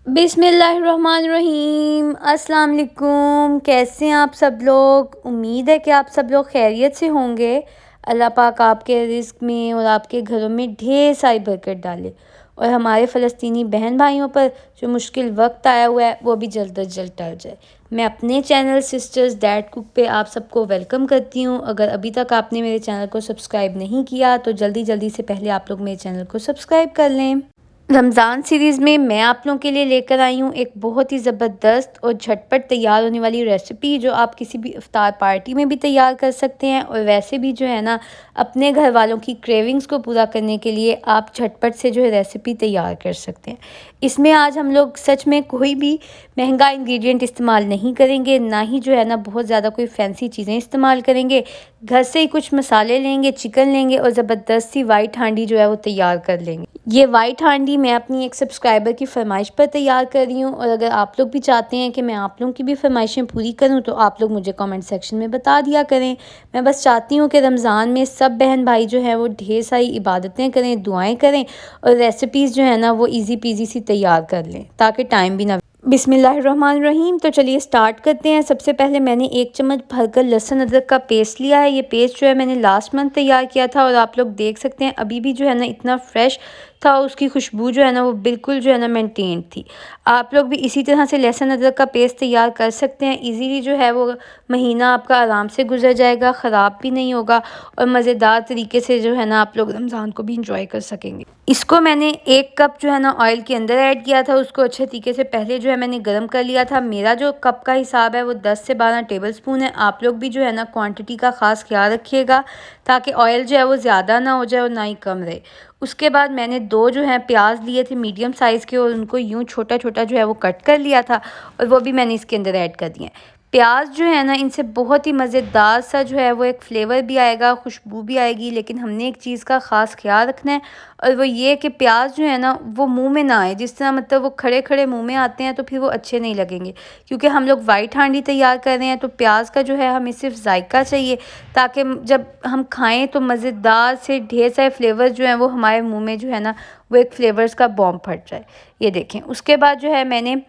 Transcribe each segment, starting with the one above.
बिस्मिल्लाहिर्रहमानिर्रहीम। अस्सलाम वालेकुम। कैसे हैं आप सब लोग? उम्मीद है कि आप सब लोग खैरियत से होंगे। अल्लाह पाक आपके रिज़्क़ में और आपके घरों में ढेर सारी बरकत डाले और हमारे फ़लस्तीनी बहन भाइयों पर जो मुश्किल वक्त आया हुआ है वो भी जल्द अज जल्द टल जाए। मैं अपने चैनल सिस्टर्स डैड कुक पे आप सबको वेलकम करती हूँ। अगर अभी तक आपने मेरे चैनल को सब्सक्राइब नहीं किया तो जल्दी जल्दी से पहले आप लोग मेरे चैनल को सब्सक्राइब कर लें। रमज़ान सीरीज़ में मैं आप लोगों के लिए लेकर आई हूँ एक बहुत ही ज़बरदस्त और झटपट तैयार होने वाली रेसिपी, जो आप किसी भी इफ्तार पार्टी में भी तैयार कर सकते हैं और वैसे भी जो है ना, अपने घर वालों की क्रेविंग्स को पूरा करने के लिए आप झटपट से जो है रेसिपी तैयार कर सकते हैं। इसमें आज हम लोग सच में कोई भी महंगा इंग्रेडिएंट इस्तेमाल नहीं करेंगे, ना ही जो है ना बहुत ज़्यादा कोई फैंसी चीज़ें इस्तेमाल करेंगे। घर से ही कुछ मसाले लेंगे, चिकन लेंगे और ज़बरदस्त सी वाइट हांडी जो है वो तैयार कर लेंगे। ये वाइट हांडी मैं अपनी एक सब्सक्राइबर की फरमाइश पर तैयार कर रही हूँ और अगर आप लोग भी चाहते हैं कि मैं आप लोगों की भी फरमाइशें पूरी करूँ तो आप लोग मुझे कमेंट सेक्शन में बता दिया करें। मैं बस चाहती हूँ कि रमज़ान में सब बहन भाई जो हैं वो ढेर सारी इबादतें करें, दुआएं करें और रेसिपीज़ जो है ना वो ईज़ी पीजी सी तैयार कर लें ताकि टाइम भी ना। बिस्मिल्लाहिर्रहमानिर्रहीम। तो चलिए स्टार्ट करते हैं। सबसे पहले मैंने 1 चम्मच भरकर लहसुन अदरक का पेस्ट लिया है। ये पेस्ट जो है मैंने लास्ट मंथ तैयार किया था और आप लोग देख सकते हैं अभी भी जो है ना इतना फ्रेश था, उसकी खुशबू जो है ना वो बिल्कुल जो है ना मेंटेन थी। आप लोग भी इसी तरह से लहसुन अदरक का पेस्ट तैयार कर सकते हैं। इजीली जो है वो महीना आपका आराम से गुजर जाएगा, ख़राब भी नहीं होगा और मज़ेदार तरीके से जो है ना आप लोग रमज़ान को भी इंजॉय कर सकेंगे। इसको मैंने 1 कप जो है ना ऑयल के अंदर ऐड किया था। उसको अच्छे तरीके से पहले जो है मैंने गर्म कर लिया था। मेरा जो कप का हिसाब है वो 10 से 12 टेबल स्पून है। आप लोग भी जो है ना क्वांटिटी का ख़ास ख्याल रखिएगा ताकि ऑयल जो है वो ज़्यादा ना हो जाए और ना ही कम रहे। उसके बाद मैंने 2 जो है प्याज लिए थे मीडियम साइज़ के और उनको यूँ छोटा छोटा जो है वो कट कर लिया था और वो भी मैंने इसके अंदर ऐड कर दिए हैं। प्याज जो है ना इनसे बहुत ही मज़ेदार सा जो है वो एक फ्लेवर भी आएगा, खुशबू भी आएगी, लेकिन हमने एक चीज़ का ख़ास ख्याल रखना है और वो ये कि प्याज जो है ना वो मुंह में ना आए। जिस तरह मतलब वो खड़े खड़े मुंह में आते हैं तो फिर वो अच्छे नहीं लगेंगे, क्योंकि हम लोग वाइट हांडी तैयार कर रहे हैं तो प्याज का जो है हमें सिर्फ जायका चाहिए ताकि जब हम खाएं तो मज़ेदार से ढेर सारे फ्लेवर्स जो हैं वो हमारे मुंह में जो है ना वो एक फ्लेवर्स का बॉम्ब फट जाए। ये देखें। उसके बाद जो है मैंने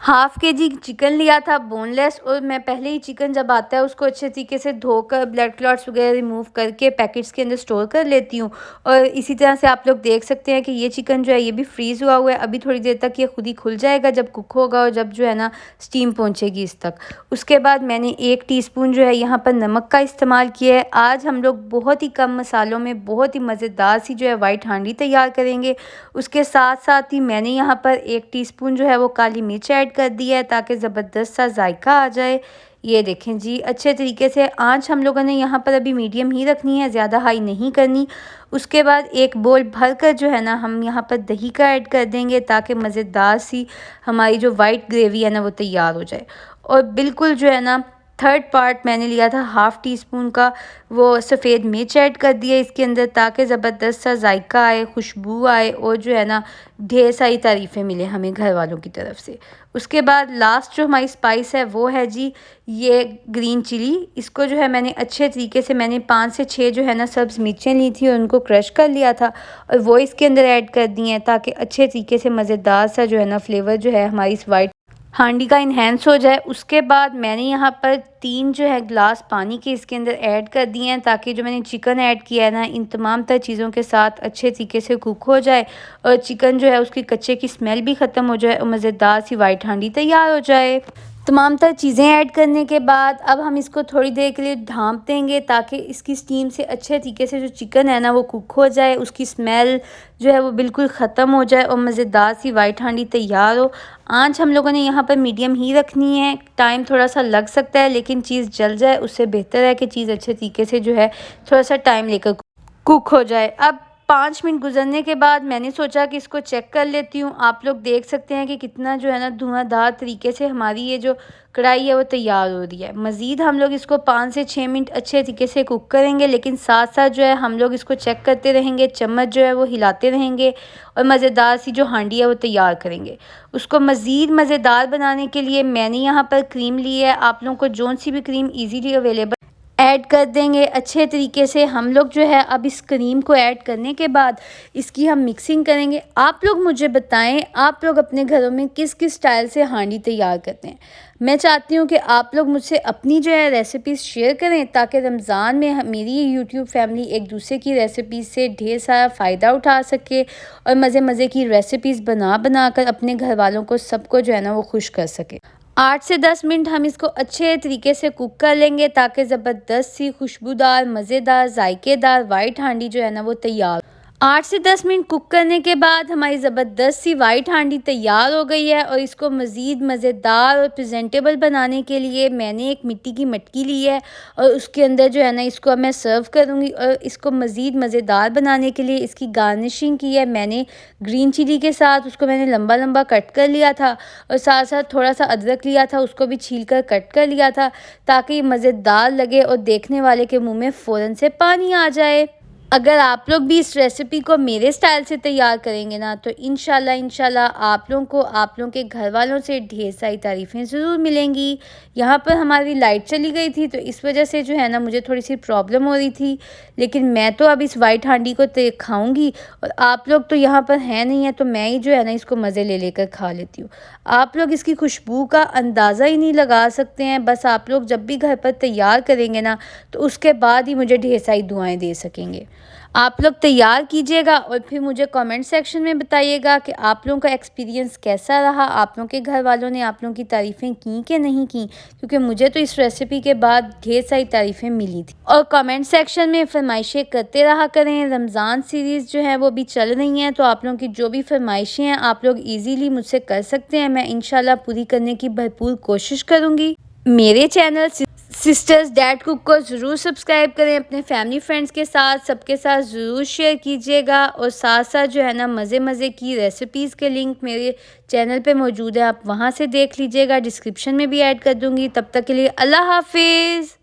हाफ़ केजी चिकन लिया था बोनलेस, और मैं पहले ही चिकन जब आता है उसको अच्छे तरीके से धोकर ब्लड क्लॉट्स वगैरह रिमूव करके पैकेट्स के अंदर स्टोर कर लेती हूँ। और इसी तरह से आप लोग देख सकते हैं कि ये चिकन जो है ये भी फ्रीज़ हुआ हुआ है। अभी थोड़ी देर तक ये खुद ही खुल जाएगा जब कुक होगा और जब जो है ना स्टीम पहुँचेगी इस तक। उसके बाद मैंने 1 टीस्पून जो है यहाँ पर नमक का इस्तेमाल किया है। आज हम लोग बहुत ही कम मसालों में बहुत ही मज़ेदार सी जो है वाइट हांडी तैयार करेंगे। उसके साथ साथ ही मैंने यहाँ पर 1 टीस्पून जो है वो काली मिर्च ऐड कर दिया है ताकि ज़बरदस्त सा जायका आ जाए। ये देखें जी, अच्छे तरीके से आंच हम लोगों ने यहाँ पर अभी मीडियम ही रखनी है, ज़्यादा हाई नहीं करनी। उसके बाद 1 बोल भर कर जो है ना हम यहाँ पर दही का ऐड कर देंगे ताकि मज़ेदार सी हमारी जो वाइट ग्रेवी है ना वो तैयार हो जाए। और बिल्कुल जो है ना 3rd पार्ट मैंने लिया था हाफ़ टी स्पून का, वो सफ़ेद मिर्च ऐड कर दिया इसके अंदर ताकि ज़बरदस्त सा जायका आए, खुशबू आए और जो है ना ढेर सारी तारीफ़ें मिले हमें घर वालों की तरफ से। उसके बाद लास्ट जो हमारी स्पाइस है वो है जी ये ग्रीन चिली। इसको जो है मैंने अच्छे तरीके से 5 से 6 जो है ना सब्ज़ मिर्चें ली थी और उनको क्रश कर लिया था और वो इसके अंदर ऐड कर दी हैं ताकि अच्छे तरीके से मज़ेदार सा जो है ना फ्लेवर जो है हमारी इस वाइट हांडी का इन्हेंस हो जाए। उसके बाद मैंने यहाँ पर 3 जो है ग्लास पानी के इसके अंदर ऐड कर दिए हैं ताकि जो मैंने चिकन ऐड किया है ना इन तमाम तर चीज़ों के साथ अच्छे तरीके से कुक हो जाए और चिकन जो है उसकी कच्चे की स्मेल भी ख़त्म हो जाए और मज़ेदार सी वाइट हांडी तैयार हो जाए। तमाम तर चीज़ें ऐड करने के बाद अब हम इसको थोड़ी देर के लिए ढाँप देंगे ताकि इसकी स्टीम से अच्छे तरीके से जो चिकन है ना वो कुक हो जाए, उसकी स्मेल जो है वो बिल्कुल ख़त्म हो जाए और मज़ेदार सी वाइट हांडी तैयार हो। आँच हम लोगों ने यहाँ पर मीडियम ही रखनी है। टाइम थोड़ा सा लग सकता है लेकिन चीज़ जल जाए उससे बेहतर है कि चीज़ अच्छे तरीके से जो है थोड़ा सा टाइम लेकर कुक हो जाए। अब 5 मिनट गुजरने के बाद मैंने सोचा कि इसको चेक कर लेती हूँ। आप लोग देख सकते हैं कि कितना जो है ना धुआंधार तरीके से हमारी ये जो कढ़ाई है वो तैयार हो रही है। मज़ीद हम लोग इसको 5 से 6 मिनट अच्छे तरीके से कुक करेंगे, लेकिन साथ साथ जो है हम लोग इसको चेक करते रहेंगे, चम्मच जो है वो हिलाते रहेंगे और मज़ेदार सी जो हांडी है वो तैयार करेंगे। उसको मज़ीद मज़ेदार बनाने के लिए मैंने यहाँ पर क्रीम ली है। आप लोगों को जौन सी भी क्रीम ईजीली अवेलेबल ऐड कर देंगे अच्छे तरीके से। हम लोग जो है अब इस क्रीम को ऐड करने के बाद इसकी हम मिक्सिंग करेंगे। आप लोग मुझे बताएं, आप लोग अपने घरों में किस किस स्टाइल से हांडी तैयार करते हैं। मैं चाहती हूँ कि आप लोग मुझसे अपनी जो है रेसिपीज़ शेयर करें, ताकि रमज़ान में मेरी यूट्यूब फैमिली एक दूसरे की रेसिपीज़ से ढेर सारा फ़ायदा उठा सके और मज़े मज़े की रेसिपीज़ बना बना कर अपने घर वालों को सबको जो है ना वो खुश कर सके। 8 से 10 मिनट हम इसको अच्छे तरीके से कुक कर लेंगे, ताकि ज़बरदस्त सी खुशबूदार मज़ेदार जायकेदार वाइट हांडी जो है ना वो तैयार। 8 से 10 मिनट कुक करने के बाद हमारी ज़बरदस्त सी वाइट हांडी तैयार हो गई है। और इसको मज़ीद मज़ेदार और प्रेजेंटेबल बनाने के लिए मैंने एक मिट्टी की मटकी ली है और उसके अंदर जो है ना इसको अब मैं सर्व करूँगी। और इसको मज़ीद मज़ेदार बनाने के लिए इसकी गार्निशिंग की है मैंने ग्रीन चिली के साथ। उसको मैंने लंबा लंबा कट कर लिया था और साथ साथ थोड़ा सा अदरक लिया था, उसको भी छील कर कट कर लिया था, ताकि ये मज़ेदार लगे और देखने वाले के मुंह में फ़ौरन से पानी आ जाए। अगर आप लोग भी इस रेसिपी को मेरे स्टाइल से तैयार करेंगे ना, तो इंशाल्लाह आप लोगों को आप लोगों के घर वालों से ढेर सारी तारीफ़ें ज़रूर मिलेंगी। यहाँ पर हमारी लाइट चली गई थी, तो इस वजह से जो है ना मुझे थोड़ी सी प्रॉब्लम हो रही थी, लेकिन मैं तो अब इस वाइट हांडी को खाऊंगी और आप लोग तो यहाँ पर हैं नहीं है, तो मैं ही जो है ना इसको मज़े ले लेकर खा लेती हूँ। आप लोग इसकी खुशबू का अंदाज़ा ही नहीं लगा सकते हैं। बस आप लोग जब भी घर पर तैयार करेंगे ना, तो उसके बाद ही मुझे ढेर सारी दुआएं दे सकेंगे। आप लोग तैयार कीजिएगा और फिर मुझे कमेंट सेक्शन में बताइएगा कि आप लोगों का एक्सपीरियंस कैसा रहा, आप लोगों के घर वालों ने आप लोगों की तारीफ़ें की कि नहीं की, क्योंकि मुझे तो इस रेसिपी के बाद ढेर सारी तारीफ़ें मिली थी। और कमेंट सेक्शन में फरमाइशें करते रहा करें। रमज़ान सीरीज़ जो है वो भी चल रही हैं, तो आप लोगों की जो भी फरमाइशें हैं आप लोग ईज़िली मुझसे कर सकते हैं। मैं इंशाल्लाह पूरी करने की भरपूर कोशिश करूँगी। मेरे चैनल सिस्टर्स डैड कुक को ज़रूर सब्सक्राइब करें, अपने फैमिली फ्रेंड्स के साथ सबके साथ ज़रूर शेयर कीजिएगा। और साथ साथ जो है ना मज़े मज़े की रेसिपीज़ के लिंक मेरे चैनल पे मौजूद है, आप वहाँ से देख लीजिएगा। डिस्क्रिप्शन में भी ऐड कर दूँगी। तब तक के लिए अल्लाह हाफिज़।